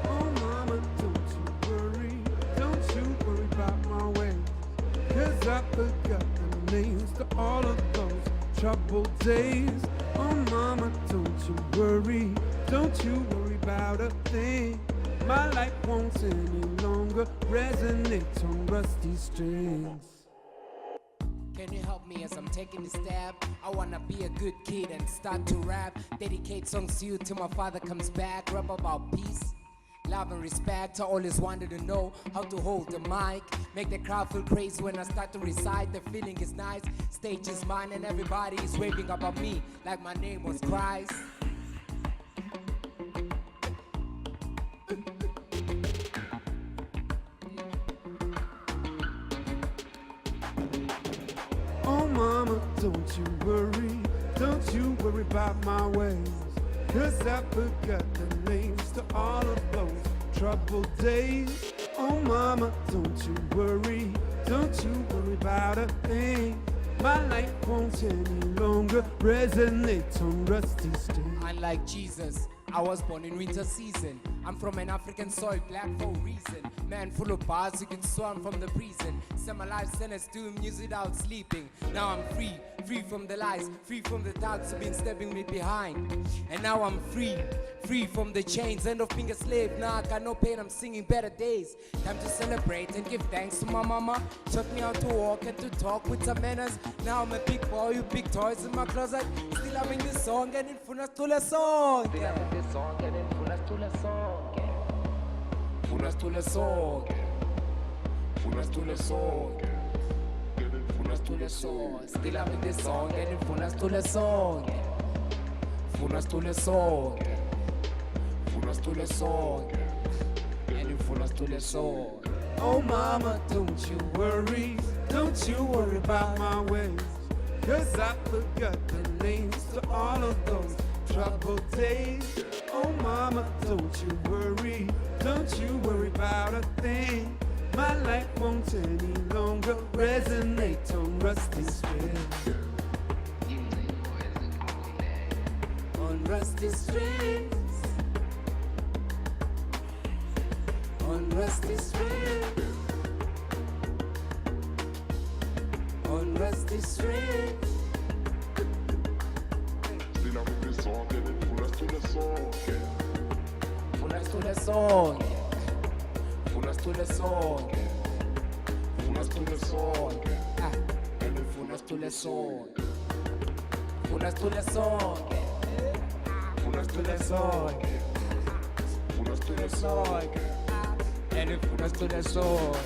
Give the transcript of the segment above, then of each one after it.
Oh mama, don't you worry about my ways, 'cause I forgot the names to all of those troubled days. Oh mama, don't you worry about a thing. My life won't any longer resonate on rusty strings. Can you help me as I'm taking the stab? I wanna be a good kid and start to rap. Dedicate songs to you till my father comes back. Rap about peace, love and respect. I always wanted to know how to hold the mic. Make the crowd feel crazy when I start to recite. The feeling is nice, stage is mine and everybody is raving about me like my name was Christ. Oh mama, don't you worry about my ways, 'cause I forgot the names to all of those troubled days. Oh mama, don't you worry about a thing. My life won't any longer resonate on rusty strings. Unlike Jesus, I was born in winter season. I'm from an African soil, black for a reason. Man full of bars, you could swarm from the prison. Spent my life sentenced to music without sleeping. Now I'm free from the lies, free from the doubts who've been stabbing me behind. And now I'm free from the chains, end of being a slave. Now I got no pain, I'm singing better days. Time to celebrate and give thanks to my mama. Taught me how to walk and to talk with some manners. Now I'm a big boy with big toys in my closet. Still having this song and in funas to the song. Still having this song and in funas to the song. Funas to the song. Funas to the song. Funas to the song. Still having this song and in funas to the song. Funas to the song. Funas to the song. And in funas to the song. Oh mama, don't you worry about my ways, 'cause I forgot the names to all of those troubled days. Oh mama, don't you worry about a thing. My life won't any longer resonate on rusty strings. On rusty strings. On rusty strings. On rusty strings. Still I'm in this song, and it funas to the song. Funas to the song. Funas to the song. Funas to the song. And it funas to the song. Funas to the song. Funas to the song. Funas to the song. And it funas to the song.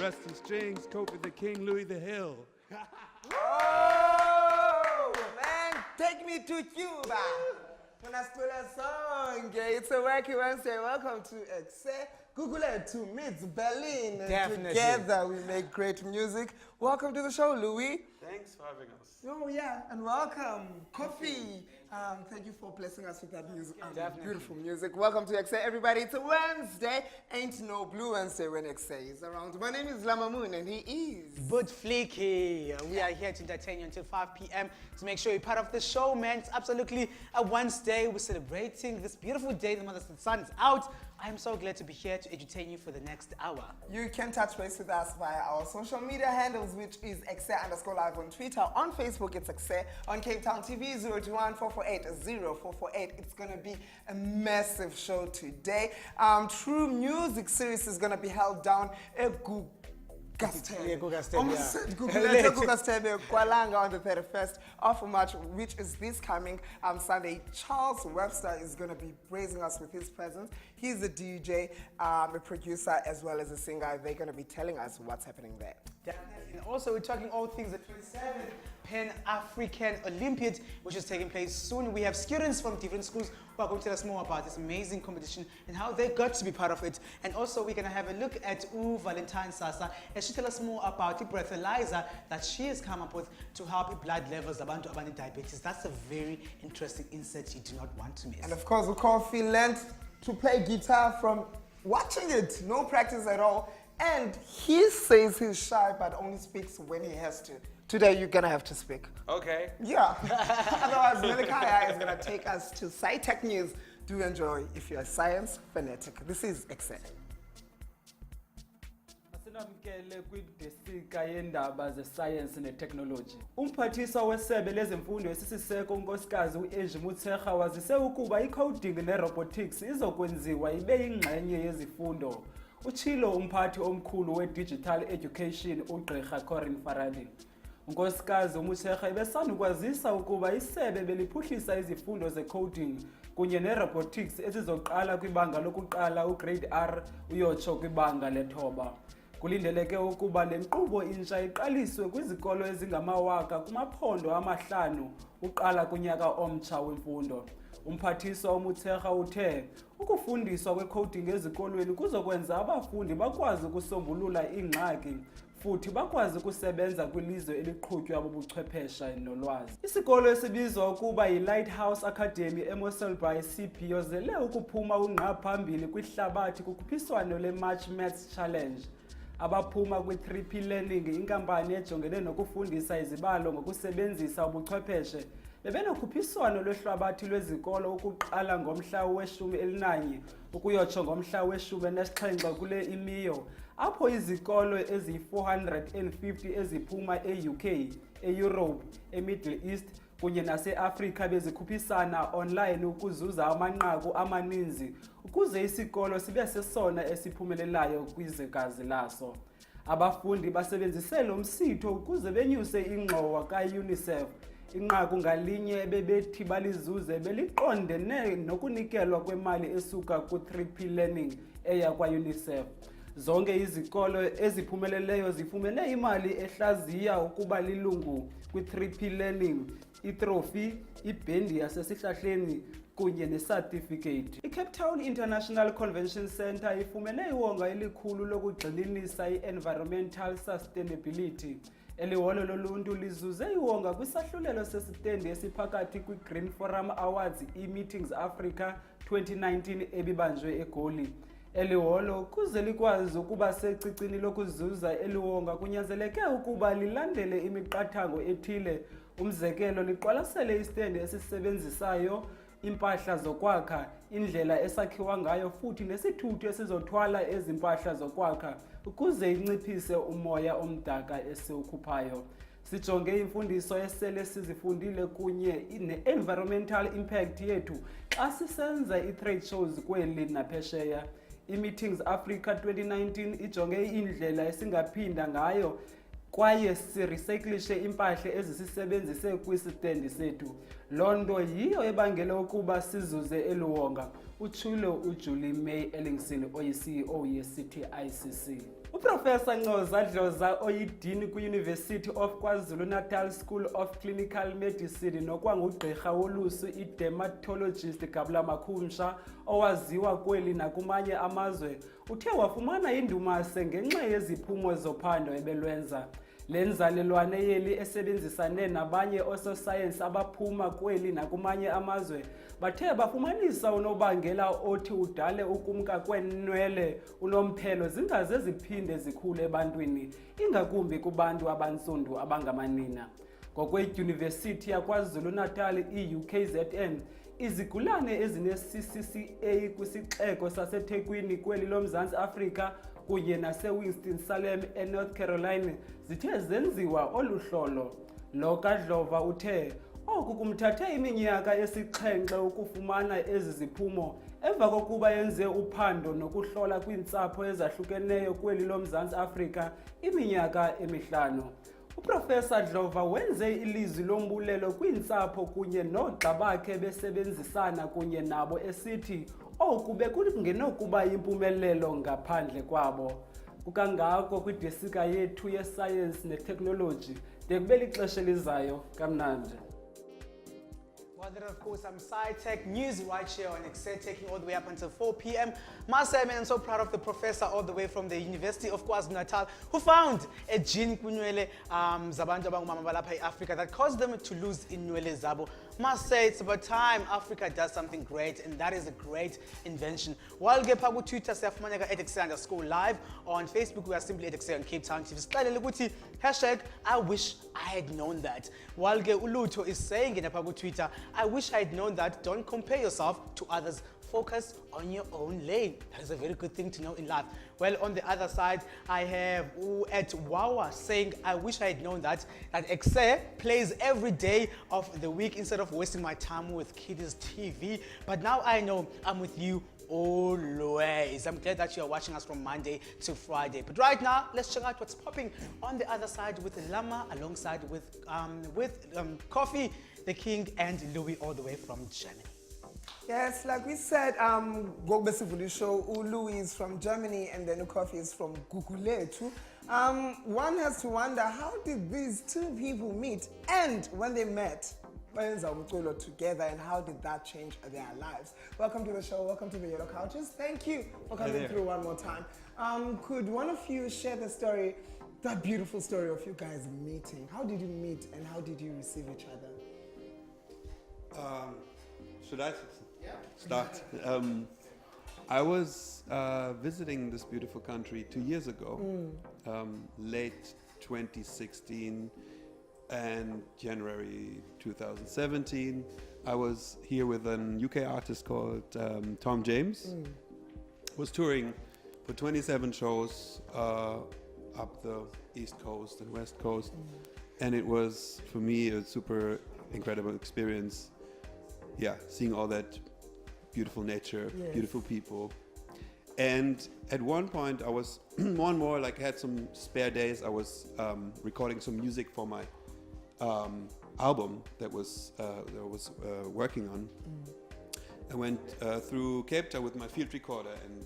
Rusty strings, Khofhi TheKing, LUI HILL. Oh, man, take me to Cuba. When I stole a song, it's a wacky Wednesday. Welcome to Ekse. Gugulethu meets Berlin. Definitely. Together we make great music. Welcome to the show, Louis. Thanks for having us. Oh, yeah, and welcome, Khofhi. Thank you for blessing us with that music. Beautiful music. Welcome to Ekse, everybody. It's a Wednesday. Ain't no blue Wednesday when Ekse is around. My name is Lamamoon, and he is But Fleeky. We are here to entertain you until 5 p.m. to make sure you're part of the show, man. It's absolutely a Wednesday. We're celebrating this beautiful day. The sun is out. I am so glad to be here to entertain you for the next hour. You can touch base with us via our social media handles, which is Ekse_live on Twitter. On Facebook, it's Ekse. On Cape Town TV, 021-448-0448. It's going to be a massive show today. True Music series is going to be held down at Yeah, Gugastebe, Almost yeah. said Gugulethu Gugastebe Kwalanga on the 31st of March, which is this coming Sunday. Charles Webster is going to be praising us with his presence. He's a DJ, a producer, as well as a singer. They're going to be telling us what's happening there. Definitely. And also, we're talking all things the 27th Pan African Olympiad, which is taking place soon. We have students from different schools who are going to tell us more about this amazing competition and how they got to be part of it. And also, we're going to have a look at Valentine Sasa as she tells us more about the breathalyzer that she has come up with to help blood levels abantu abane diabetes. That's a very interesting insight you do not want to miss. And of course, Khofhi learned to play guitar from watching it. No practice at all. And he says he's shy, but only speaks when he has to. Today, you're going to have to speak. Okay. Yeah. Otherwise, Melikaya is going to take us to SciTech News. Do enjoy if you're a science fanatic. This is Ekse. Asinamkele kwidesika yendaba ze-science ne-technology. Umphathiswa wesebe lezemfundo esisiseko unkosikazi u-Angie Motshekga wazise ukuba i-coding ne-robotics izokwenziwa ibe yingxenye yezifundo. Utshilo umphathi omkhulu we-digital education uGqirha Corin Faradi. Unkosikazi uMotshekga ebesandukwazisa ukuba isebe beliphuhlisa izifundo ze-coding kunye ne-robotics ezizoqala kwibanga lokuqala ugrade R uyotsho kwibanga lethoba. Kulindeleke ukuba le nkqubo intsha iqaliswe kwizikolo ezingamawaka kumaphondo amahlanu uqala kunyaka omtsha wemfundo. Umphathiswa uMotshekga uthe ukufundiswa kwe-coding ezikolweni kuzokwenza abafundi bakwazi ukusombulula iingxaki futhi bakwazi ukusebenza kwilizwe eliqhutywa bubuchwephesha nolwazi. Isikolo esibizwa ukuba yi-Lighthouse Academy eMosselbaai sibhiyozele ukuphuma ungqa phambili kwihlabathi kukhuphiswano le-March Maths Challenge. Abaphuma kwi-3P Learning, inkampani ejongene nokufundisa izibalo ngokusebenzisa ubuchwepheshe, bebenokhuphiswano lwehlabathi lwezikolo ukuqala ngomhla we-11 ukuyotsho ngomhla we-17 kule imiyo, apho izikolo eziyi-450 eziphuma e-UK, e-Europe, e-Middle East kunye nase-Afrika bezikhuphisana online ukuzuza amanqaku amaninzi ukuze isikolo sibe sesona esiphumelelayo kwizwekazi laso. Abafundi basebenzise lo msitho ukuze benyuse ingxowa ka-UNICEF. Inqaku ngalinye bebethi balizuze beliqondene nokunikelwa kwemali esuka ku-3P Learning eya kwa-UNICEF. Zonke izikolo eziphumeleleyo zifumene imali ehlaziya ukuba lilungu kwi-3P Learning, itrophy, ibhendi yasesihlahleni kunye necertificate. I-Cape Town International Convention Centre ifumene iwonga elikhulu lokugxininisa i-environmental sustainability. Eliholo loluntu lizuze iwonga kwisahlulelo sesitendi esiphakathi kwi-Green Forum Awards e-Meetings Africa 2019 ebibanjwe eGoli. Eliholo kuze likwazi ukuba secicini lokuzuza eliwonga kunyanzeleke ukuba lilandele imiqathango ethile. Umzekelo, liqwalasele istendi esisebenzisayo, impahla zokwakha, indlela esakhiwa ngayo futhi nesithuthi esizothwala ezimpahla zokwakha ukuze inciphise umoya omdaka esiwukhuphayo. Sijonge imfundiso esele sizifundile kunye ne-environmental impact yethu xa sisenza i-trade shows kweli naphesheya. I-Meetings Africa 2019 ijonge indlela esingaphinda ngayo kwaye sirecyclishe impahla ezisisebenzise kwisitendi sethu. Loo nto yiyo ebangele ukuba sizuze eluwonga, utshilo uJulie May Ellingson oyi-CEO ye-CTICC. Uprofessor Ncoza Dloza oyidini kwi-University of KwaZulu-Natal School of Clinical Medicine nokwangugqirha wolusu i-dermatologist Gabula Makhumsha owaziwa kweli nakumanye amazwe uthe wafumana indumase ngenxa yeziphumo zophando ebelwenza. Le nzalelwane yeli esebenzisane nabanye ososayensi abaphuma kweli nakumanye amazwe bathe bafumanisa unobangela othi udale ukumka kweenwele unomphelo zingaze ziphinde zikhule ebantwini, ingakumbi kubantu abantsundu abangamanina. Ngokwedyunivesithi yaKwaZulu-Natal i-UKZN, izigulane ezine-CCCA kwisixeko saseThekwini kweli loMzantsi Afrika kunye nase-Winston-Salem eNorth Carolina zithe zenziwa olu hlolo. Lo kaDlova uthe oku kumthathe iminyaka esi-7 ukufumana ezi ziphumo Emva kokuba yenze uphando nokuhlola kwiintsapho ezahlukeneyo kweli loMzantsi Afrika iminyaka emihlanu. Uprofessor Dlova wenze ilizwi lombulelo kwiintsapho kunye noogxa bakhe besebenzisana kunye nabo esithi oku bekungenokuba yimpumelelo ngaphandle kwabo. Kukangako kwidesika yethu yesayensi neteknoloji de kube lixesha elizayo kamnandi. Well, then, of course, some sci-tech news right here on Ekse, taking all the way up until 4 p.m. Must say, I'm so proud of the professor all the way from the University of KwaZulu-Natal who found a gene kunwele zabantu abangumama balapha eAfrica that caused them to lose inwele zabo. Must say, it's about time Africa does something great, and that is a great invention. While get pha Twitter, siyafumaneka @Ekse_live. On Facebook, we are simply @Ekse on Cape Town TV. Sixalele ukuthi #I wish I had known that. While get Ulutho is saying in Twitter, I wish I had known that. Don't compare yourself to others. Focus on your own lane. That is a very good thing to know in life. Well, on the other side, I have @Wawa saying, I wish I had known that Ekse plays every day of the week instead of wasting my time with Kiddies TV. But now I know I'm with you always. I'm glad that you are watching us from Monday to Friday. But right now, let's check out what's popping on the other side with Lama alongside with Khofhi TheKing and LUI all the way from Germany. Yes, like we said, Gogbe show, LUI is from Germany and then Khofhi is from Gugulethu. One has to wonder, how did these two people meet? And when they met, together, and how did that change their lives? Welcome to the show, welcome to the Yellow Couches. Thank you for coming through one more time. Could one of you share the story, that beautiful story of you guys meeting? How did you meet and how did you receive each other? Should I start? I was visiting this beautiful country 2 years ago, late 2016 and January 2017. I was here with an UK artist called Tom James. Was touring for 27 shows up the East Coast and West Coast, and it was for me a super incredible experience. Yeah, seeing all that beautiful nature, beautiful people. And at one point I was more and more like I had some spare days. I was recording some music for my album that was working on. I went through Cape Town with my field recorder and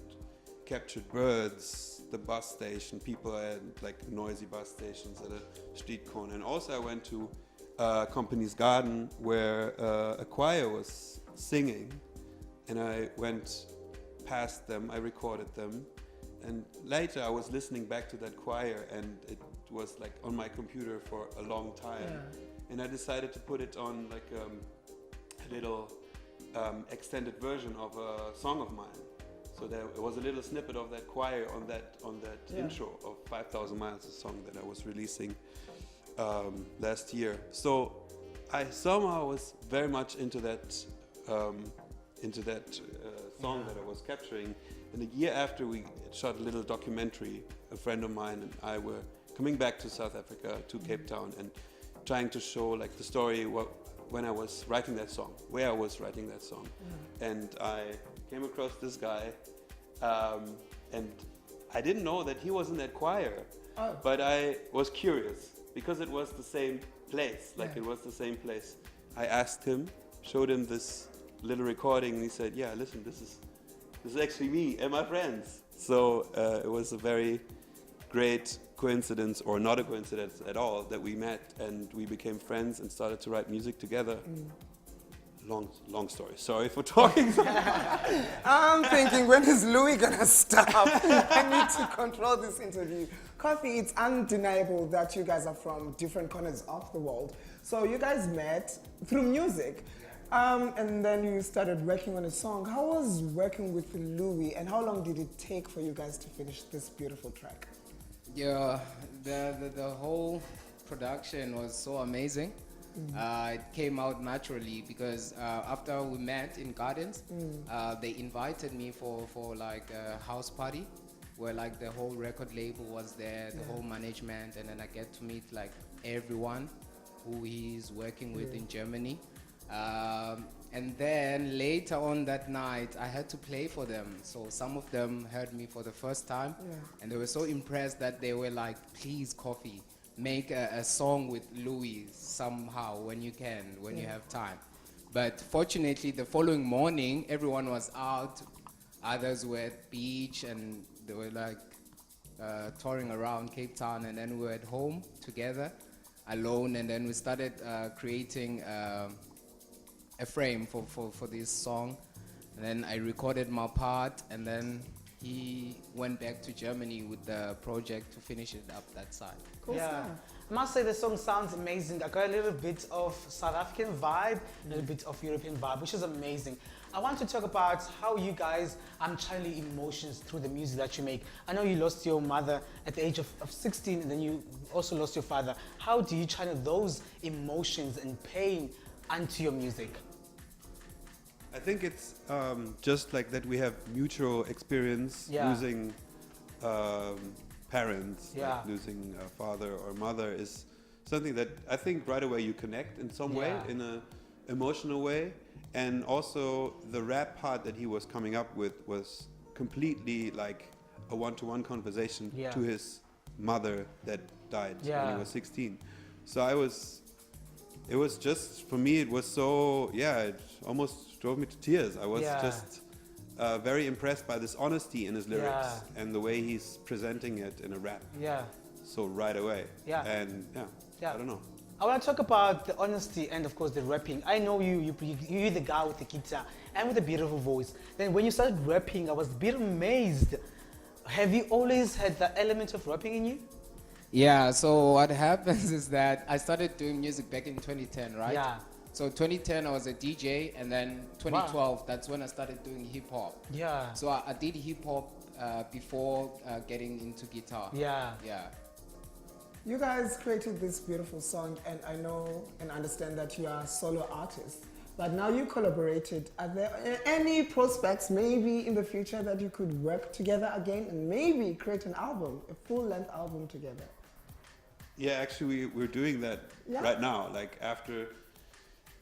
captured birds, the bus station, people at like noisy bus stations at a street corner. And also I went to Company's Garden where a choir was singing, and I went past them, I recorded them, and later I was listening back to that choir and it was like on my computer for a long time, and I decided to put it on like a little extended version of a song of mine. So there was a little snippet of that choir on that intro of 5,000 Miles, a song that I was releasing last year. So I somehow was very much into that song that I was capturing. And a year after, we shot a little documentary. A friend of mine and I were coming back to South Africa, to Cape Town, and trying to show like the story when I was writing that song, where I was writing that song. And I came across this guy, and I didn't know that he was in that choir, but I was curious because it was the same place, it was the same place. I asked him, showed him this little recording, and he said, yeah, listen, this is actually me and my friends. So it was a very great coincidence, or not a coincidence at all, that we met and we became friends and started to write music together. Long story. Sorry for talking. I'm thinking, when is LUI gonna stop? I need to control this interview. Khofhi, it's undeniable that you guys are from different corners of the world. So you guys met through music, and then you started working on a song. How was working with LUI, and how long did it take for you guys to finish this beautiful track? Yeah, the whole production was so amazing. It came out naturally because after we met in Gardens, they invited me for like a house party where like the whole record label was there, the whole management, and then I get to meet like everyone who he's working with in Germany. And then later on that night, I had to play for them. So some of them heard me for the first time. And they were so impressed that they were like, please, Khofhi, make a song with Louis somehow when you can, when you have time. But fortunately, the following morning, everyone was out. Others were at beach, and they were like touring around Cape Town. And then we were at home together, alone. And then we started creating a frame for this song. And then I recorded my part, and then he went back to Germany with the project to finish it up that side. Cool stuff. I must say the song sounds amazing. I got a little bit of South African vibe, a little bit of European vibe, which is amazing. I want to talk about how you guys channel emotions through the music that you make. I know you lost your mother at the age of 16, and then you also lost your father. How do you channel those emotions and pain onto your music? I think it's just like that we have mutual experience losing parents, like losing a father or mother is something that I think right away you connect in some way, in an emotional way. And also the rap part that he was coming up with was completely like a one-to-one conversation to his mother that died when he was 16. So it was just, for me, it was so, it almost drove me to tears. I was just very impressed by this honesty in his lyrics and the way he's presenting it in a rap. So right away. And I don't know. I want to talk about the honesty and, of course, the rapping. I know you're the guy with the guitar and with a beautiful voice. Then when you started rapping, I was a bit amazed. Have you always had the element of rapping in you? Yeah, so what happens is that I started doing music back in 2010, right? Yeah. So 2010 I was a DJ, and then 2012, that's when I started doing hip hop. Yeah. So I did hip hop before getting into guitar. Yeah. You guys created this beautiful song, and I know and understand that you are solo artists. But now you collaborated. Are there any prospects maybe in the future that you could work together again and maybe create an album, a full-length album together? Yeah, actually we're doing that right now. Like after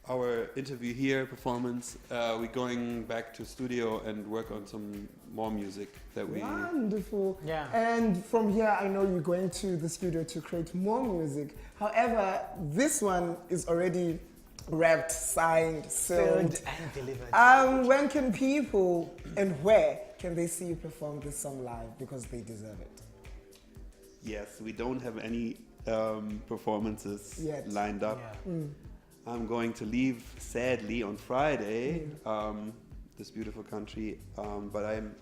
our interview here, performance, we're going back to studio and work on some more music that we... Wonderful. Yeah. And from here, I know you're going to the studio to create more music. However, this one is already wrapped, signed, sealed, and delivered. When can people and where can they see you perform this song live, because they deserve it? Yes, we don't have any performances lined up. I'm going to leave, sadly, on Friday, this beautiful country, but I'm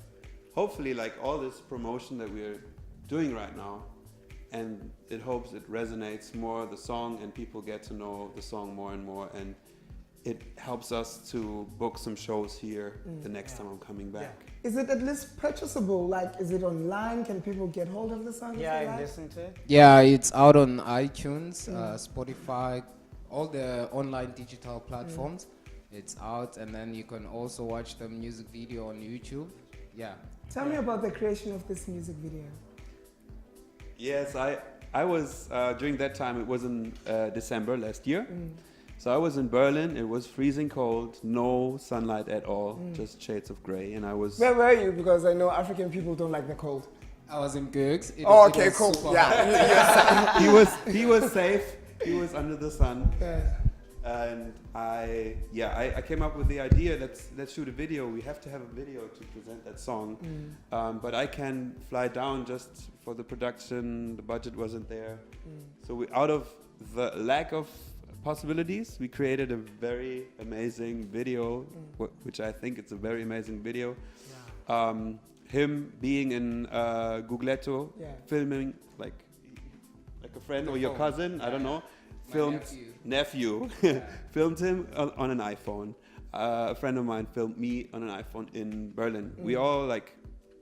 hopefully, like all this promotion that we're doing right now, and it hopes it resonates more, the song, and people get to know the song more and more, and it helps us to book some shows here the next time I'm coming back. Is it at least purchasable? Like, is it online? Can people get hold of the song? Yeah, I listen to it. Yeah, it's out on iTunes, Spotify, all the online digital platforms. It's out, and then you can also watch the music video on YouTube. Tell me about the creation of this music video. Yes, I was, during that time, it was in December last year. So I was in Berlin, it was freezing cold, no sunlight at all, just shades of gray, and I was... Where were you? Because I know African people don't like the cold. I was in Gurks. Okay, cool. he was safe, he was under the sun. And I came up with the idea, let's shoot a video, we have to have a video to present that song. But I can fly down just for the production, the budget wasn't there. So out of the lack of possibilities, we created a very amazing video, which I think it's a very amazing video. Him being in Gugulethu, filming like a friend or your cousin, I don't know. Filmed nephew filmed him on an iPhone. A friend of mine filmed me on an iPhone in Berlin. We all like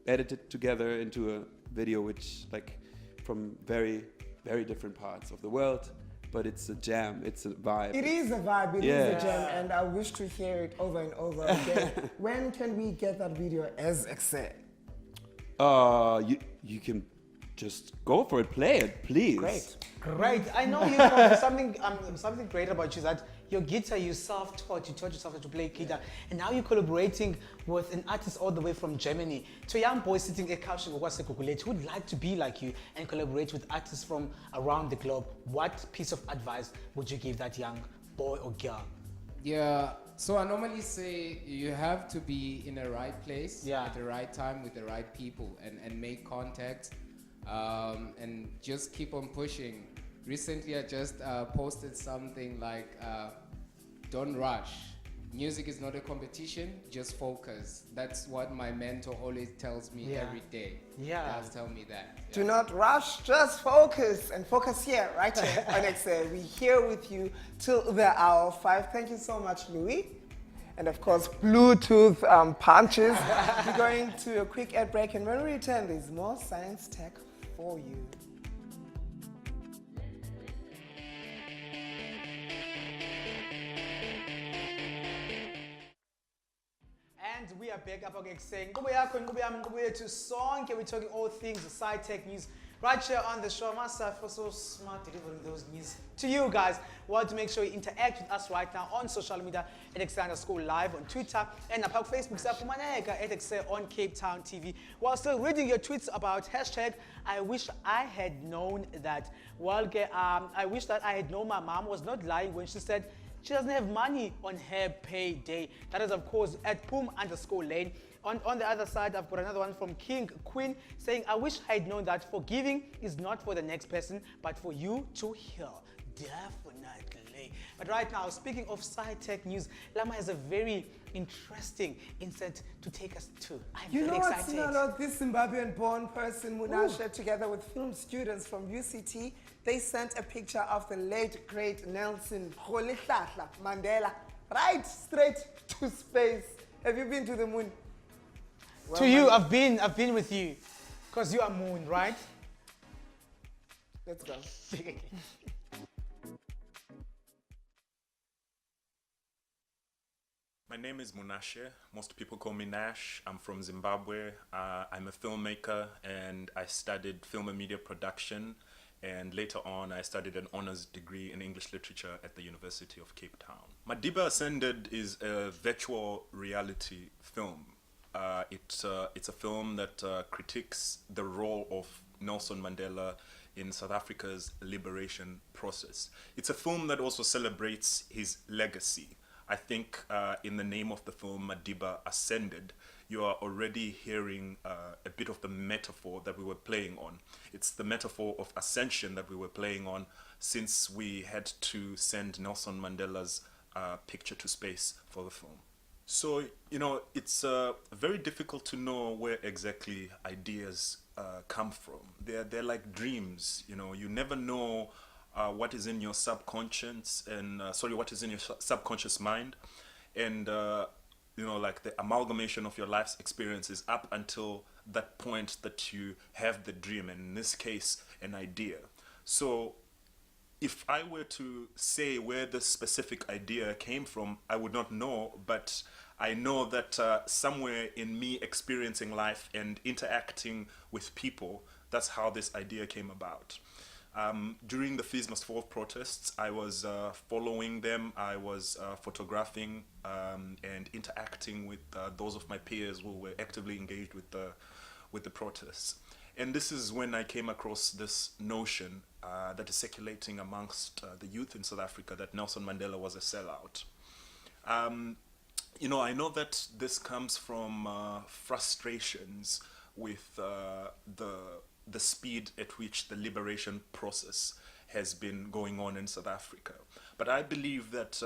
edited together into a video, which like from very, very different parts of the world. But it's a jam, it's a vibe. It is a vibe, it is a jam, and I wish to hear it over and over again. When can we get that video as Ekse? You can just go for it, play it, please. Great. Great. I know you something great about you is that your guitar you self-taught, you taught yourself how to play guitar, and now you're collaborating with an artist all the way from Germany. To a young boy sitting at couch Gugulethu who would like to be like you and collaborate with artists from around the globe, what piece of advice would you give that young boy or girl? Yeah, so I normally say you have to be in the right place at the right time with the right people and make contact and just keep on pushing. Recently, I just posted something like, don't rush. Music is not a competition, just focus. That's what my mentor always tells me every day. Yeah. Does tell me that. Do not rush, just focus. And focus here, right here on Ekse. We're here with you till the hour 5. Thank you so much, Louis. And of course, Bluetooth punches. We're going to a quick ad break, and when we return, there's more science tech for you. And we are back up again saying, we're talking all things sci-tech news right here on the show. Myself was so smart delivering those news to you guys. Want to make sure you interact with us right now on social media at Ekse_live on Twitter and on Facebook at Ekse on Cape Town TV. While still reading your tweets about hashtag, I wish I had known that. Well, I wish that I had known my mom was not lying when she said she doesn't have money on her payday. That is, of course, at Poom_Lane. On the other side, I've got another one from King Queen saying, I wish I had known that forgiving is not for the next person, but for you to heal. Definitely. But right now, speaking of sci-tech news, Lama has a very interesting insight to take us to. I'm You very know what's excited. not this Zimbabwean-born person, Monashe, together with film students from UCT, they sent a picture of the late, great Nelson Rholihlahla Mandela, right straight to space. Have you been to the moon? Well, To you, I've been with you, because you are moon, right? Let's go. My name is Monashe. Most people call me Nash. I'm from Zimbabwe. I'm a filmmaker and I studied film and media production. And later on, I studied an honors degree in English literature at the University of Cape Town. Madiba Ascended is a virtual reality film. It's a film that critiques the role of Nelson Mandela in South Africa's liberation process. It's a film that also celebrates his legacy. I think in the name of the film, Madiba Ascended, you are already hearing a bit of the metaphor that we were playing on. It's the metaphor of ascension that we were playing on since we had to send Nelson Mandela's picture to space for the film. So, you know, it's very difficult to know where exactly ideas come from. They're like dreams, you know, you never know what is in your subconscious and what is in your subconscious mind, and you know, like the amalgamation of your life's experiences up until that point that you have the dream, and in this case, an idea. So if I were to say where this specific idea came from, I would not know, but I know that somewhere in me experiencing life and interacting with people, that's how this idea came about. During the Fees Must Fall protests, I was following them, I was photographing and interacting with those of my peers who were actively engaged with the protests. And this is when I came across this notion that is circulating amongst the youth in South Africa, that Nelson Mandela was a sellout. You know, I know that this comes from frustrations with the speed at which the liberation process has been going on in South Africa. But I believe that,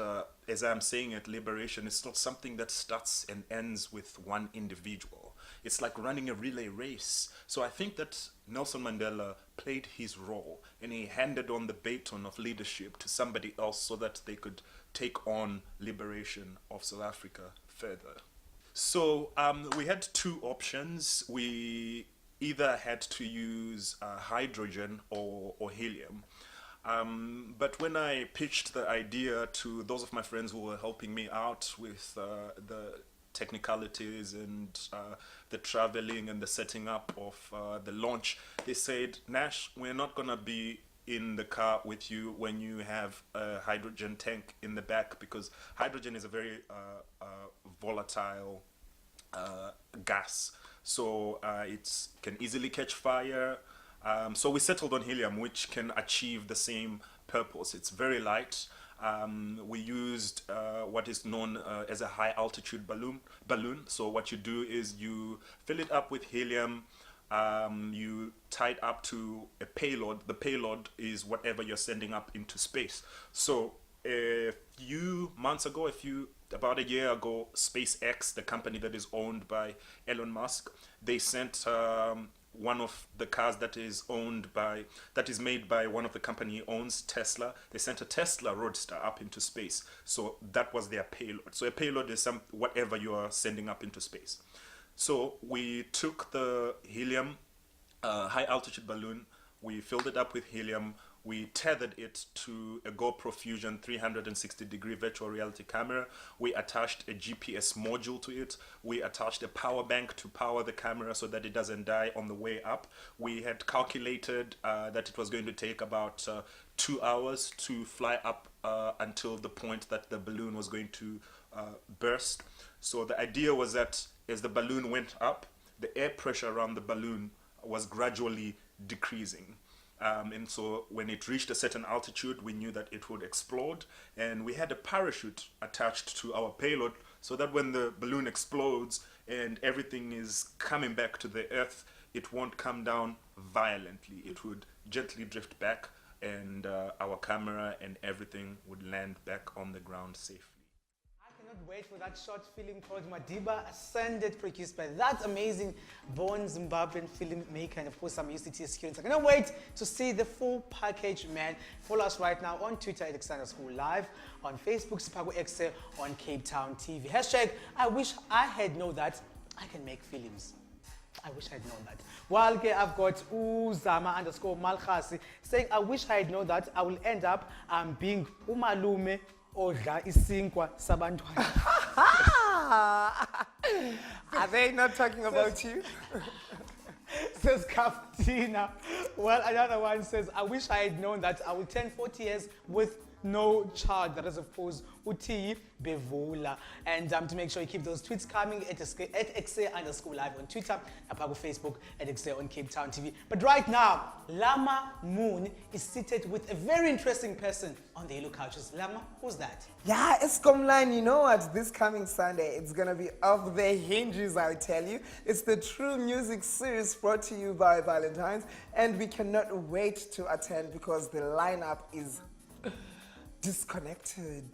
as I'm saying it, liberation is not something that starts and ends with one individual. It's like running a relay race. So I think that Nelson Mandela played his role and he handed on the baton of leadership to somebody else so that they could take on liberation of South Africa further. So we had two options. We either had to use hydrogen or helium. But when I pitched the idea to those of my friends who were helping me out with the technicalities and the traveling and the setting up of the launch, they said, Nash, we're not going to be in the car with you when you have a hydrogen tank in the back, because hydrogen is a very volatile gas, so it can easily catch fire. So we settled on helium, which can achieve the same purpose. It's very light. We used what is known as a high altitude balloon. So what you do is you fill it up with helium, you tie it up to a payload. The payload is whatever you're sending up into space. So a few months ago, about a year ago, SpaceX, the company that is owned by Elon Musk, they sent one of the cars that is made by one of the company owns, Tesla. They sent a Tesla Roadster up into space. So that was their payload. So a payload is whatever you are sending up into space. So we took the helium, high altitude balloon, we filled it up with helium, we tethered it to a GoPro Fusion 360-degree virtual reality camera. We attached a GPS module to it. We attached a power bank to power the camera so that it doesn't die on the way up. We had calculated that it was going to take about 2 hours to fly up until the point that the balloon was going to burst. So the idea was that as the balloon went up, the air pressure around the balloon was gradually decreasing. And so when it reached a certain altitude, we knew that it would explode. And we had a parachute attached to our payload so that when the balloon explodes and everything is coming back to the earth, it won't come down violently. It would gently drift back, and our camera and everything would land back on the ground safely. Cannot wait for that short film called Madiba Ascended, produced by that amazing born Zimbabwean filmmaker, and of course some UCT students. I cannot wait to see the full package, man. Follow us right now on Twitter at Ekse_live, on Facebook Siphaku Ekse, on Cape Town TV. Hashtag I wish I had known that I can make films. I wish I had known that. While I've got Uzama_Malkhasi saying I wish I had known that I will end up being umalume odla isinkwa sabantwana. Are they not talking about you? Says Kaftina. Well, another one says, I wish I had known that I will turn 40 years with no child. That is, of course, Uti Bevula. And to make sure you keep those tweets coming at Ekse_live on Twitter, Apago Facebook, at Ekse on Cape Town TV. But right now, Lama Moon is seated with a very interesting person on the yellow couches. Lama, who's that? Yeah, it's Comline. You know what? This coming Sunday, it's going to be off the hinges, I tell you. It's the True Music series brought to you by Ballantines. And we cannot wait to attend because the lineup is disconnected.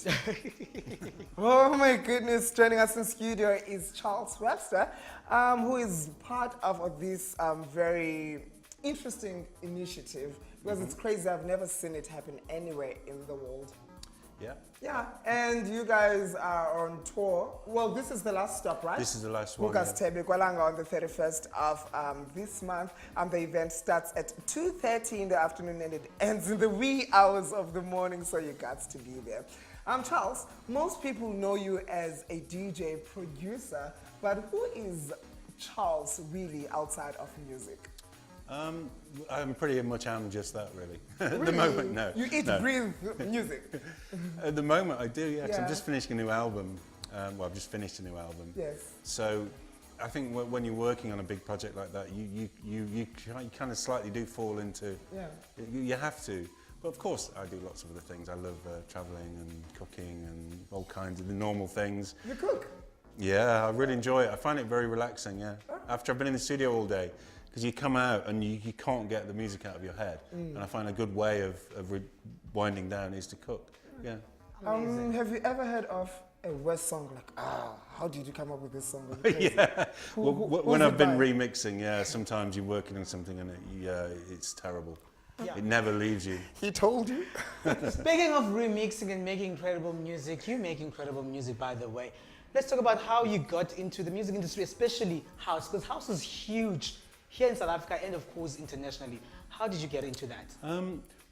Oh my goodness. Joining us in studio is Charles Webster, who is part of this very interesting initiative, because it's crazy. I've never seen it happen anywhere in the world. Yeah. Yeah, and you guys are on tour. Well, this is the last stop, right? This is the last one. Bukas Tebe Kwalanga on the 31st of this month. The event starts at 2:30 in the afternoon and it ends in the wee hours of the morning, so you got to be there. Charles, most people know you as a DJ producer, but who is Charles really outside of music? I'm pretty much just that, really. At the moment, no. You eat, breathe music. At the moment, I do, yeah. 'Cause Yeah. I'm just finishing a new album. Well, I've just finished a new album. Yes. So I think when you're working on a big project like that, you kind of slightly do fall into. Yeah. You have to. But of course, I do lots of other things. I love traveling and cooking and all kinds of the normal things. You cook? Yeah, I really enjoy it. I find it very relaxing, yeah. After I've been in the studio all day, because you come out and you can't get the music out of your head. And I find a good way of winding down is to cook. Yeah. Have you ever heard of a West song like, how did you come up with this song? Yeah. When who's I've it been by? remixing, yeah, sometimes you're working on something and it's terrible. Yeah. It never leaves you. He told you? Speaking of remixing and making incredible music, you make incredible music, by the way. Let's talk about how you got into the music industry, especially house, because house is huge here in South Africa and, of course, internationally. How did you get into that?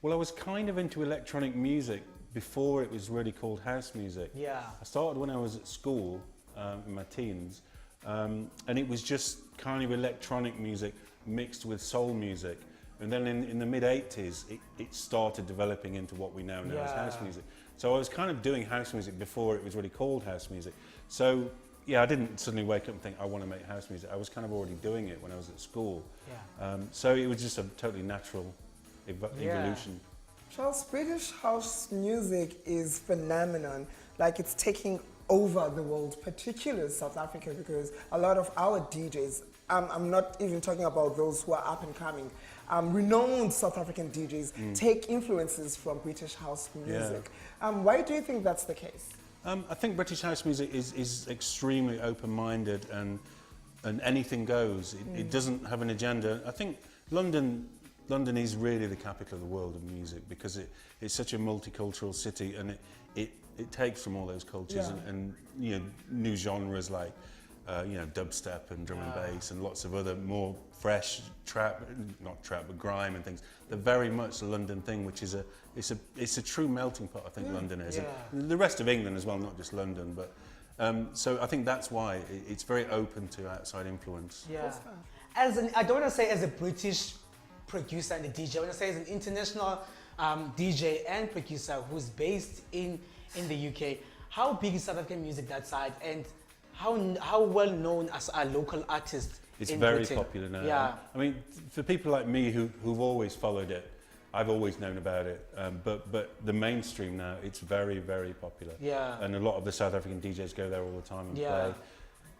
Well, I was kind of into electronic music before it was really called house music. Yeah. I started when I was at school, in my teens, and it was just kind of electronic music mixed with soul music. And then in the mid-80s, it started developing into what we now know as house music. So I was kind of doing house music before it was really called house music. So yeah, I didn't suddenly wake up and think, I want to make house music. I was kind of already doing it when I was at school. So it was just a totally natural evolution. Charles, British house music is phenomenon. Like, it's taking over the world, particularly South Africa, because a lot of our DJs, I'm not even talking about those who are up and coming, renowned South African DJs take influences from British house music. Why do you think that's the case? I think British house music is extremely open-minded and anything goes. It doesn't have an agenda. I think London is really the capital of the world of music because it's such a multicultural city, and it takes from all those cultures and you know, new genres like you know, dubstep and drum and bass and lots of other more fresh not trap, but grime and things. They're very much a London thing, which is it's a true melting pot. I think London is. And the rest of England as well, not just London, but so I think that's why it's very open to outside influence. I don't want to say as a British producer and a DJ. I want to say as an international DJ and producer who's based in the UK. How big is South African music that side, and how well known as a local artist? It's in very Britain? popular now. Yeah. I mean, for people like me who've always followed it, I've always known about it. But the mainstream now, it's very, very popular. Yeah. And a lot of the South African DJs go there all the time and play.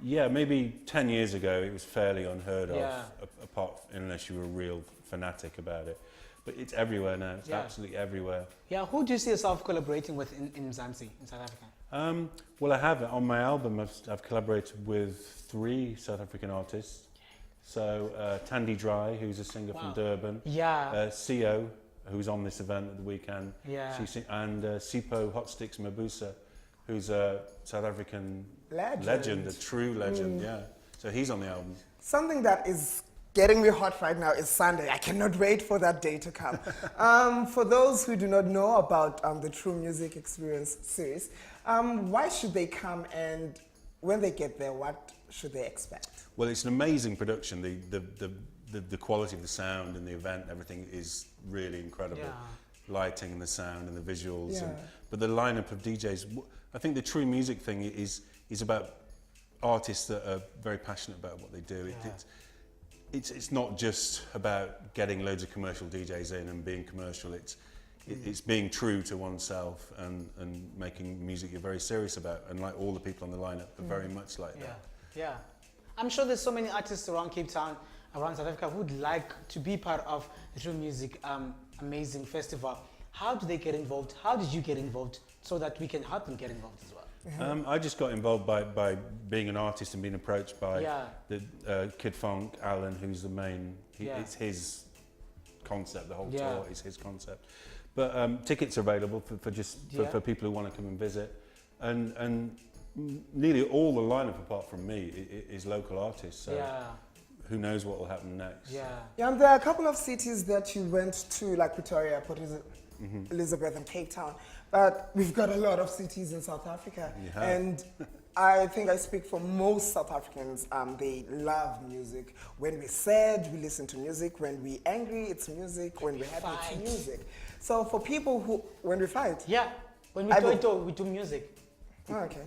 Yeah, maybe 10 years ago it was fairly unheard of, unless you were a real fanatic about it. But it's everywhere now. It's absolutely everywhere. Yeah. Who do you see yourself collaborating with in Mzansi, in South Africa? Well, I have. On my album, I've collaborated with 3 South African artists. So Tandy Dry, who's a singer from Durban. CO, who's on this event at the weekend. And Sipho Hot Sticks Mabusa, who's a South African legend, a true legend. So he's on the album. Something that is getting me hot right now is Sunday. I cannot wait for that day to come. For those who do not know about the True Music Experience series, why should they come, and when they get there, what should they expect? Well, it's an amazing production. The quality of the sound and the event and everything is really incredible. Lighting and the sound and the visuals. But the lineup of DJs, I think the True Music thing is about artists that are very passionate about what they do. It's not just about getting loads of commercial DJs in and being commercial. It's being true to oneself and making music you're very serious about. And like all the people on the lineup are very much like that. Yeah. I'm sure there's so many artists around Cape Town, around South Africa, who would like to be part of the True Music amazing festival. How do they get involved? How did you get involved so that we can help them get involved as well? I just got involved by being an artist and being approached by the Kid Funk, Alan, who's the main. It's his concept. The whole tour is his concept. But tickets are available for people who want to come and visit, and nearly all the lineup apart from me is local artists. So who knows what will happen next? And there are a couple of cities that you went to, like Pretoria, Port Elizabeth, and Cape Town. But we've got a lot of cities in South Africa, and I think I speak for most South Africans. They love music. When we're sad, we listen to music. When we're angry, it's music. When we're happy, it's music. So for people who, when we fight, when we do music. Okay.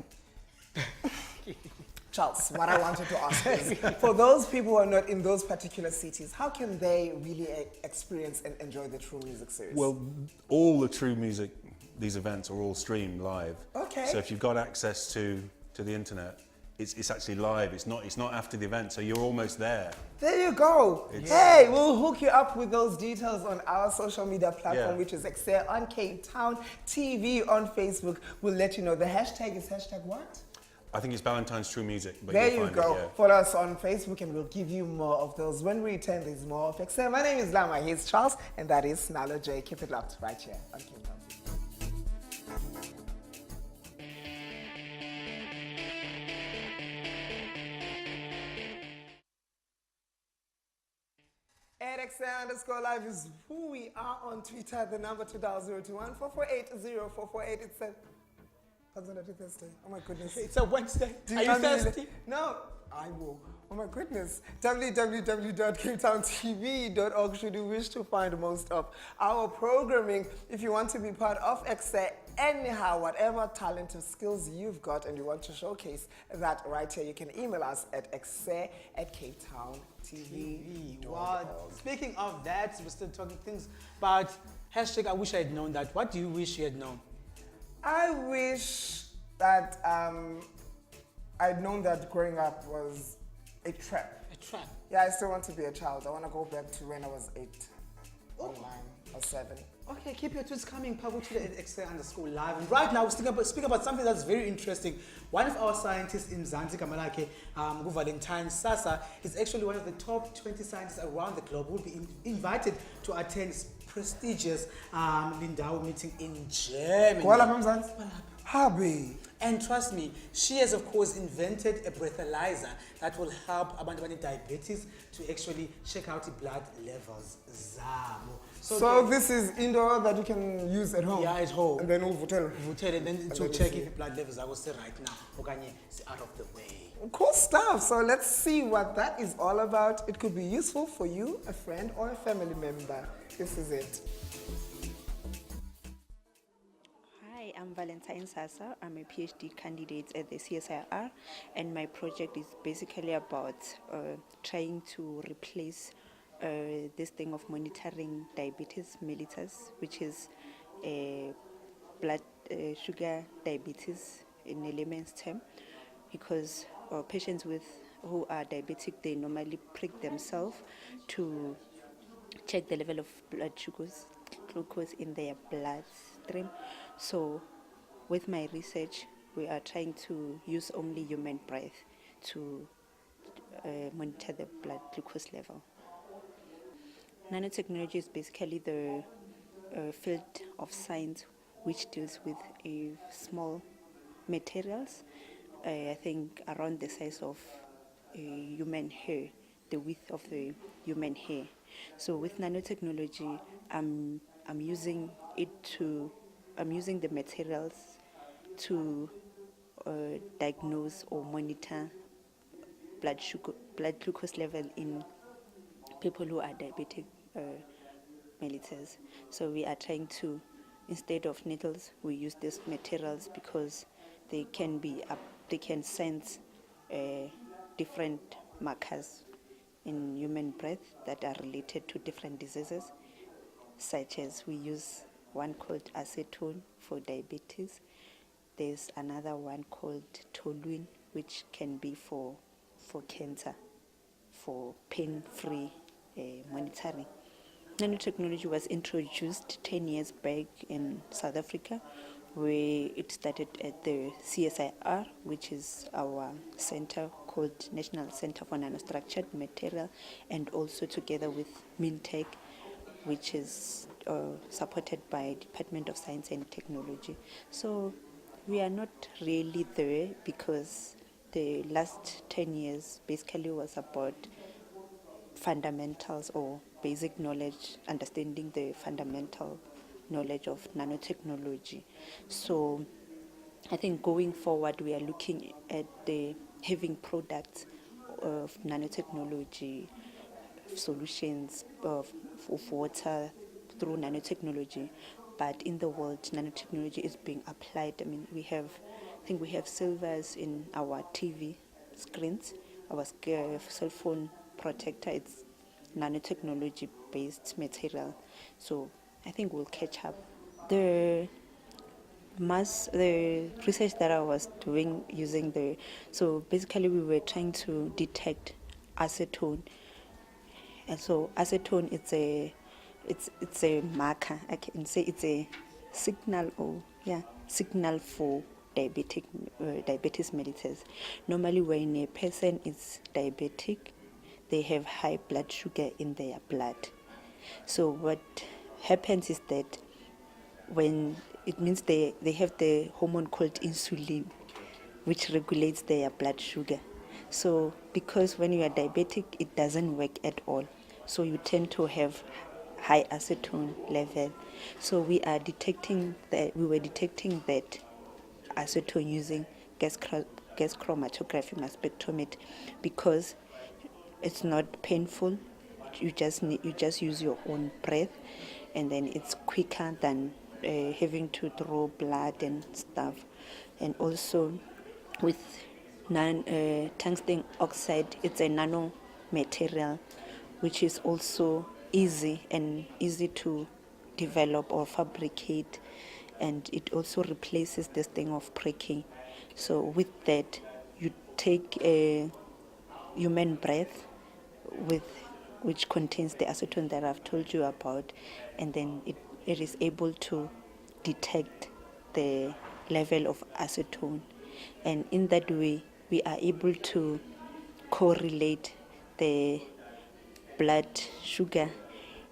Charles, what I wanted to ask is, for those people who are not in those particular cities, how can they really experience and enjoy the True Music series? Well, all the True Music, these events are all streamed live. Okay. So if you've got access to the internet, it's actually live. It's not after the event, so you're almost there. There you go. Hey, we'll hook you up with those details on our social media platform, which is Ekse on Cape Town TV on Facebook. We'll let you know. The hashtag is hashtag what? I think it's Ballantines True Music. But there you go. Follow us on Facebook and we'll give you more of those. When we return, there's more of Ekse. My name is Lama, he's Charles, and that is Nalo J. Keep it locked right here on Cape Town. Ekse_live is who we are on Twitter. The number to dial 021 448 0448. It's a... Thursday. Oh my goodness. It's a Wednesday. Are you thirsty? No, I will. Oh my goodness. www.capetowntv.org should you wish to find most of our programming. If you want to be part of Ekse, anyhow, whatever talent or skills you've got and you want to showcase that right here, you can email us at ekse@capetowntv.org. Wow. Speaking of that, we're still talking things about hashtag I wish I had known that. What do you wish you had known? I wish that I'd known that growing up was a trap. A trap? Yeah, I still want to be a child. I want to go back to when I was 8 or 9 or 7. Okay, keep your tweets coming. Pabu to the Ekse_live. And right now, we're speaking about something that's very interesting. One of our scientists in Mzansi Kamalake, Valentine Sasa, is actually one of the top 20 scientists around the globe who will be invited to attend prestigious Lindau meeting in Germany. Happy. And trust me, she has of course invented a breathalyzer that will help abantu with diabetes to actually check out the blood levels. So this is indoor that you can use at home? Yeah, at home. And then we'll and then to check if the blood levels are also right now. Okanye, it's out of the way. Cool stuff. So let's see what that is all about. It could be useful for you, a friend, or a family member. This is it. Hi, I'm Valentine Sasa. I'm a PhD candidate at the CSIR, and my project is basically about trying to replace this thing of monitoring diabetes mellitus, which is blood sugar diabetes in a layman's term, because patients who are diabetic, they normally prick themselves to check the level of blood glucose in their bloodstream. So with my research, we are trying to use only human breath to monitor the blood glucose level. Nanotechnology is basically the field of science which deals with small materials, I think around the size of human hair, the width of the human hair. So with nanotechnology, I'm using the materials to diagnose or monitor blood glucose level in people who are diabetic mellitus. So we are trying to, instead of needles, we use these materials because they can sense different markers in human breath that are related to different diseases, such as we use one called acetone for diabetes. There's another one called toluene, which can be for cancer, for pain-free monitoring. Nanotechnology was introduced 10 years back in South Africa, where it started at the CSIR, which is our center called National Center for Nanostructured Material, and also together with MinTech, which is supported by Department of Science and Technology. So we are not really there because the last 10 years basically was about fundamentals or basic knowledge, understanding the fundamental knowledge of nanotechnology. So I think going forward, we are looking at having products of nanotechnology, solutions of water through nanotechnology. But in the world, nanotechnology is being applied. I mean, we have silvers in our TV screens, our cell phone protector. It's nanotechnology-based material. So I think we'll catch up. The research that I was doing so basically we were trying to detect acetone. And so acetone, it's a marker. I can say it's a signal for diabetes mellitus. Normally when a person is diabetic, they have high blood sugar in their blood. So what happens is that when it means they have the hormone called insulin, which regulates their blood sugar. So because when you are diabetic, it doesn't work at all. So you tend to have high acetone level. So we were detecting that acetone using gas chromatography mass spectrometry, because it's not painful. You just use your own breath, and then it's quicker than having to draw blood and stuff. And also with tungsten oxide, it's a nano material, which is also easy to develop or fabricate, and it also replaces this thing of pricking. So with that, you take a human breath which contains the acetone that I've told you about, and then it is able to detect the level of acetone, and in that way we are able to correlate the blood sugar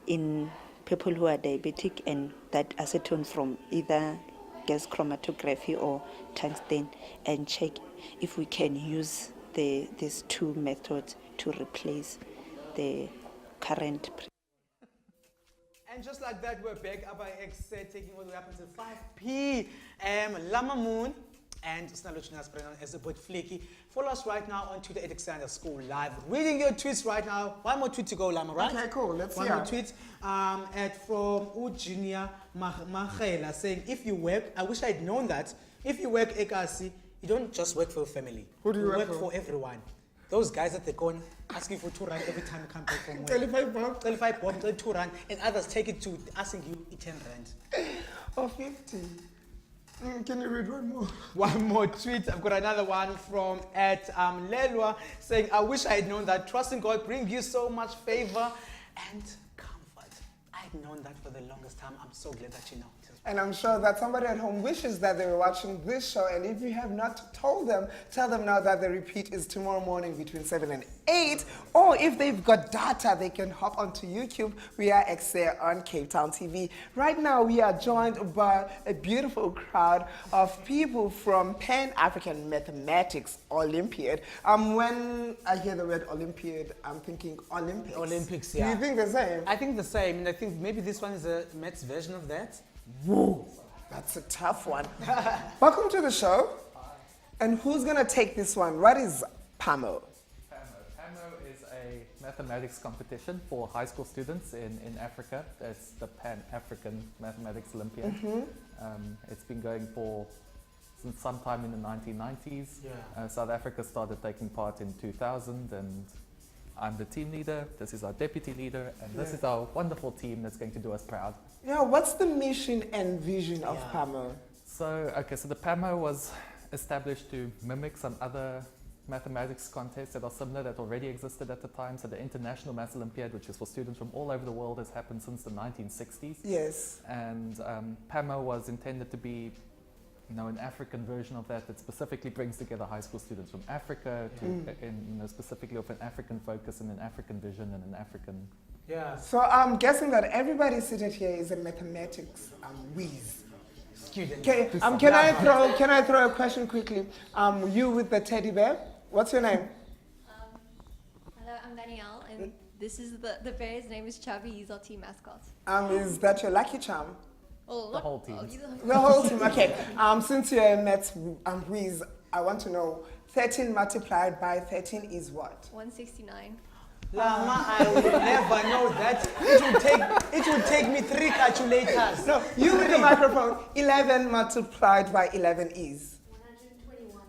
in people who are diabetic and that acetone from either gas chromatography or tungsten, and check if we can use these two methods to replace the current. And just like that, we're back up by Ekse, taking what will happen till 5 p.m. Lama Moon and Snalochinas as a bit flaky. Follow us right now on Twitter at Ekse_School Live. Reading your tweets right now. One more tweet to go, Lama, right? Okay, cool. Let's see. One more tweet from Ujunior Mahela saying, if you work, I wish I'd known that. If you work Ekasi, you don't just work for your family. Who do you work for everyone. Those guys at the corner asking for 2 rand every time you come back from work. 25 bucks. 25 bucks, 2 rand, and others take it to asking you 10 rand. Or 50. Can you read one more? One more tweet. I've got another one from Lelwa saying, I wish I had known that trusting God brings you so much favor and comfort. I had known that for the longest time. I'm so glad that you know it. And I'm sure that somebody at home wishes that they were watching this show. And if you have not told them, tell them now that the repeat is tomorrow morning between 7 and 8. Or if they've got data, they can hop onto YouTube. We are Ekse on Cape Town TV. Right now, we are joined by a beautiful crowd of people from Pan African Mathematics Olympiad. When I hear the word Olympiad, I'm thinking Olympics. Olympics, yeah. Do you think the same? I think the same. And I think maybe this one is a Matt's version of that. Whoa, that's a tough one. Welcome to the show. And who's going to take this one? What is PAMO? PAMO is a mathematics competition for high school students in Africa. It's the Pan African Mathematics Olympiad. It's been going since sometime in the 1990s. Yeah. South Africa started taking part in 2000, and I'm the team leader, this is our deputy leader, and this is our wonderful team that's going to do us proud. Yeah, what's the mission and vision of PAMO? So the PAMO was established to mimic some other mathematics contests that are similar that already existed at the time. So the International Maths Olympiad, which is for students from all over the world, has happened since the 1960s. Yes. And PAMO was intended to be an African version of that specifically brings together high school students from Africa to specifically with an African focus and an African vision and an African. Yeah. So I'm guessing that everybody seated here is a mathematics whiz. Student. Okay. Can I throw a question quickly? You with the teddy bear. What's your name? Hello, I'm Danielle, and this is the bear's name is Chubby. He's our team mascot. Is that your lucky charm? Oh, the whole team. The whole team. Okay. Since you're a maths whiz, I want to know 13 multiplied by 13 is what? 169. Lama, I will never know that. It would take me 3 calculators. No, you with the microphone. 11 multiplied by 11 is? 121.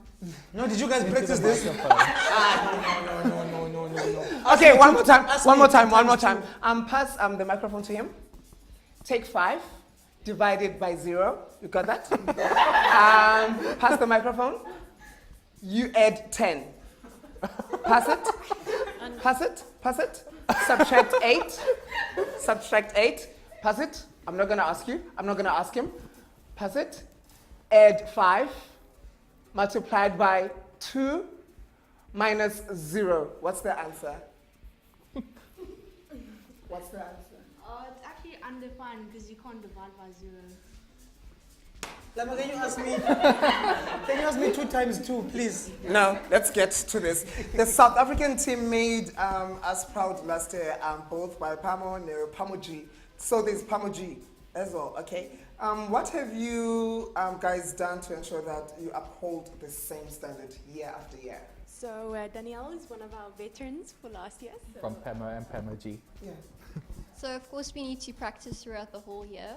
No, did you guys practice this? No. Okay, one more time. Pass the microphone to him. Take 5, divided by 0. You got that? Pass the microphone. You add 10. Pass it. Pass it. Subtract 8. Pass it. I'm not going to ask you. I'm not going to ask him. Pass it. Add 5. Multiplied by 2 minus 0. What's the answer? What's the answer? It's actually undefined because you can't divide by 0. Lama, can you ask me 2 times 2, please? No, let's get to this. The South African team made us proud last year, both by PAMO and PAMO G. So there's PAMO G as well, okay? What have you guys done to ensure that you uphold the same standard year after year? So Danielle is one of our veterans for last year. So From PAMO and PAMO-G. Yeah. So of course we need to practice throughout the whole year,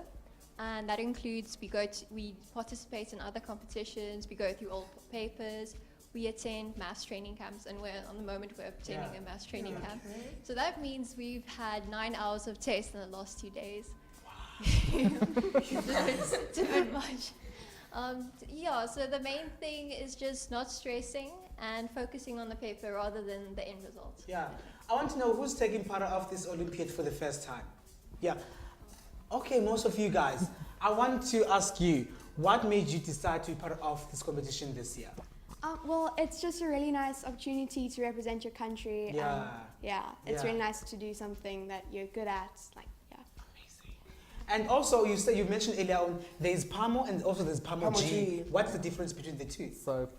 and that includes we participate in other competitions, we go through old papers, we attend maths training camps, and on the moment we're attending a maths training camp. So that means we've had 9 hours of tests in the last 2 days. It's a bit much. So the main thing is just not stressing and focusing on the paper rather than the end result. Yeah. I want to know who's taking part of this Olympiad for the first time. Yeah. Okay, most of you guys. I want to ask you, what made you decide to be part of this competition this year? Well, it's just a really nice opportunity to represent your country. It's really nice to do something that you're good at. Amazing. And also, you mentioned earlier on, there's PAMO and also there's PAMO-G. What's the difference between the two? So,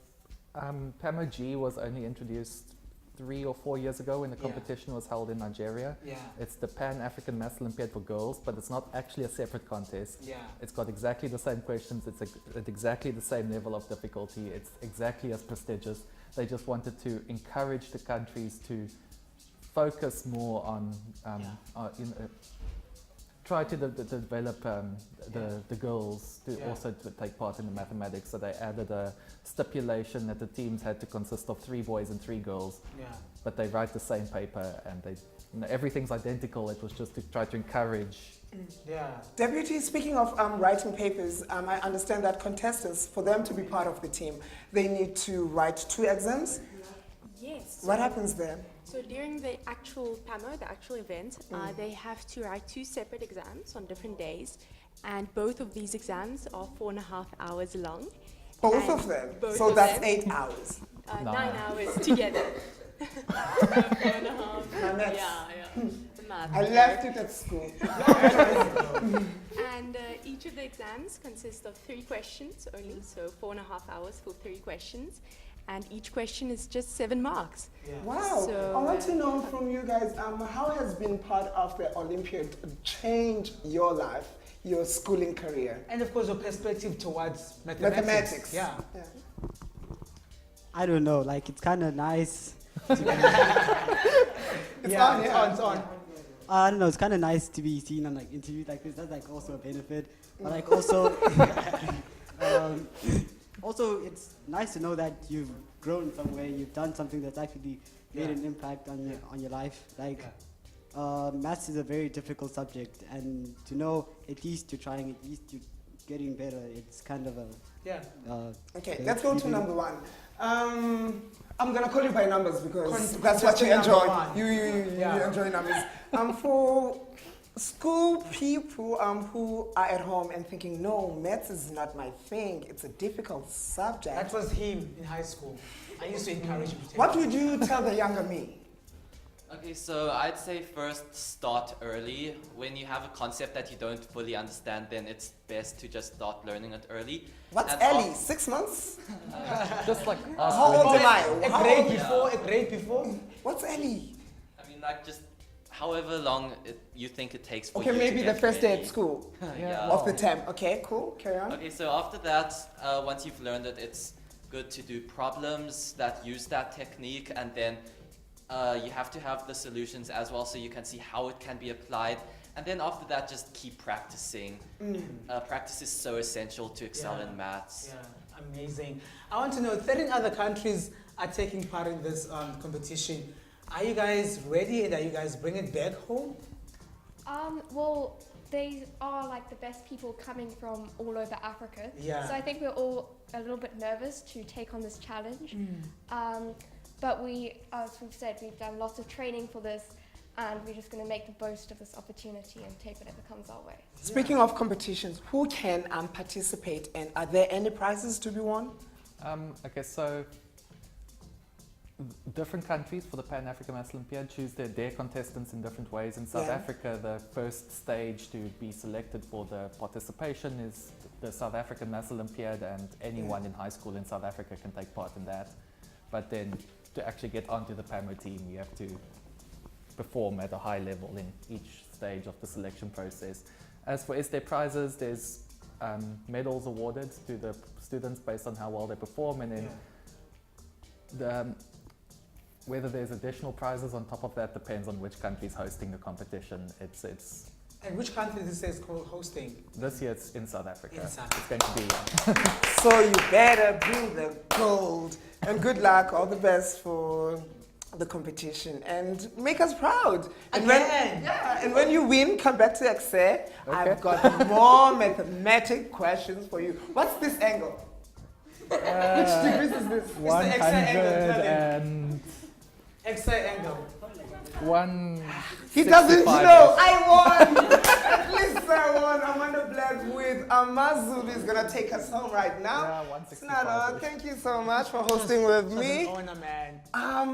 PAMO-G was only introduced 3 or 4 years ago when the competition was held in Nigeria. Yeah. It's the Pan African Mathematics Olympiad for girls, but it's not actually a separate contest. Yeah. It's got exactly the same questions, it's at exactly the same level of difficulty, it's exactly as prestigious. They just wanted to encourage the countries to focus more on, try to develop the girls to also to take part in the mathematics. So they added a stipulation that the teams had to consist of 3 boys and 3 girls. Yeah. But they write the same paper and everything's identical. It was just to try to encourage. Yeah. Deputy, speaking of writing papers, I understand that contestants, for them to be part of the team, they need to write 2 exams? Yes. What happens there? So during the actual PAMO, the actual event, they have to write 2 separate exams on different days, and both of these exams are 4.5 hours long. Both of them? So that's 8 hours? 9 hours together. 4.5. I left it at school. And each of the exams consists of 3 questions only, so 4.5 hours for 3 questions. And each question is just 7 marks. Yeah. Wow. So, I want to know from you guys, how has being part of the Olympiad changed your life, your schooling career? And of course, your perspective towards mathematics. Yeah. I don't know, like it's kind of nice. It's on. I don't know, it's kind of nice to be seen on like interviews like this. That's like also a benefit. But like also, also it's nice to know that you've grown in some way. You've done something that's actually made an impact on your life. Like maths is a very difficult subject, and to know at least you're trying, at least you're getting better. It's kind of a okay, let's go to number 1. I'm gonna call you by numbers because that's what you enjoy. You enjoy numbers. For school people who are at home and thinking, no, maths is not my thing. It's a difficult subject. That was him in high school. I used to encourage him to take What would you tell the younger me? Okay, so I'd say first start early. When you have a concept that you don't fully understand, then it's best to just start learning it early. What's early? 6 months? Just like how old am I? A grade before? What's early? I mean, like just however long you think it takes for okay, you maybe to the get first ready. day at school Yeah. of the term. Okay, cool. Carry on. Okay, so after that, once you've learned it, it's good to do problems that use that technique, and then you have to have the solutions as well so you can see how it can be applied. And then after that, just keep practicing. Practice is so essential to excel in maths. Yeah, amazing. I want to know, 13 other countries are taking part in this competition. Are you guys ready, and are you guys bringing it back home? Well, they are like the best people coming from all over Africa. Yeah. So I think we're all a little bit nervous to take on this challenge. But as we've said, we've done lots of training for this, and we're just going to make the most of this opportunity and take whatever comes our way. Speaking of competitions, who can participate, and are there any prizes to be won? Okay, so different countries for the Pan African Mathematics Olympiad choose their contestants in different ways. In South Africa, the first stage to be selected for the participation is the South African Mathematics Olympiad, and anyone in high school in South Africa can take part in that. But then to actually get onto the PAMO team, you have to perform at a high level in each stage of the selection process. As for SDA prizes, there's medals awarded to the students based on how well they perform, and then Whether there's additional prizes on top of that depends on which country's hosting the competition. It's And which country this is hosting? This year it's in South Africa. In South It's going to be. So you better bring the gold. And good luck, all the best for the competition. And make us proud. And and when you win, come back to Ekse. I've got more mathematic questions for you. What's this angle? Which degrees is this? 100 and... Ekse angle. He doesn't know. I won. At least I won. Amanda Black with Amazulu is gonna take us home right now. Yeah, 165. Snada, thank you so much for hosting with me. An honor, man.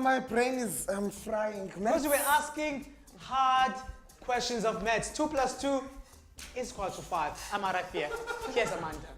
My brain is frying. Because we're asking hard questions of maths. 2 + 2 is equal to 5. I'm Arafia. Here's Amanda.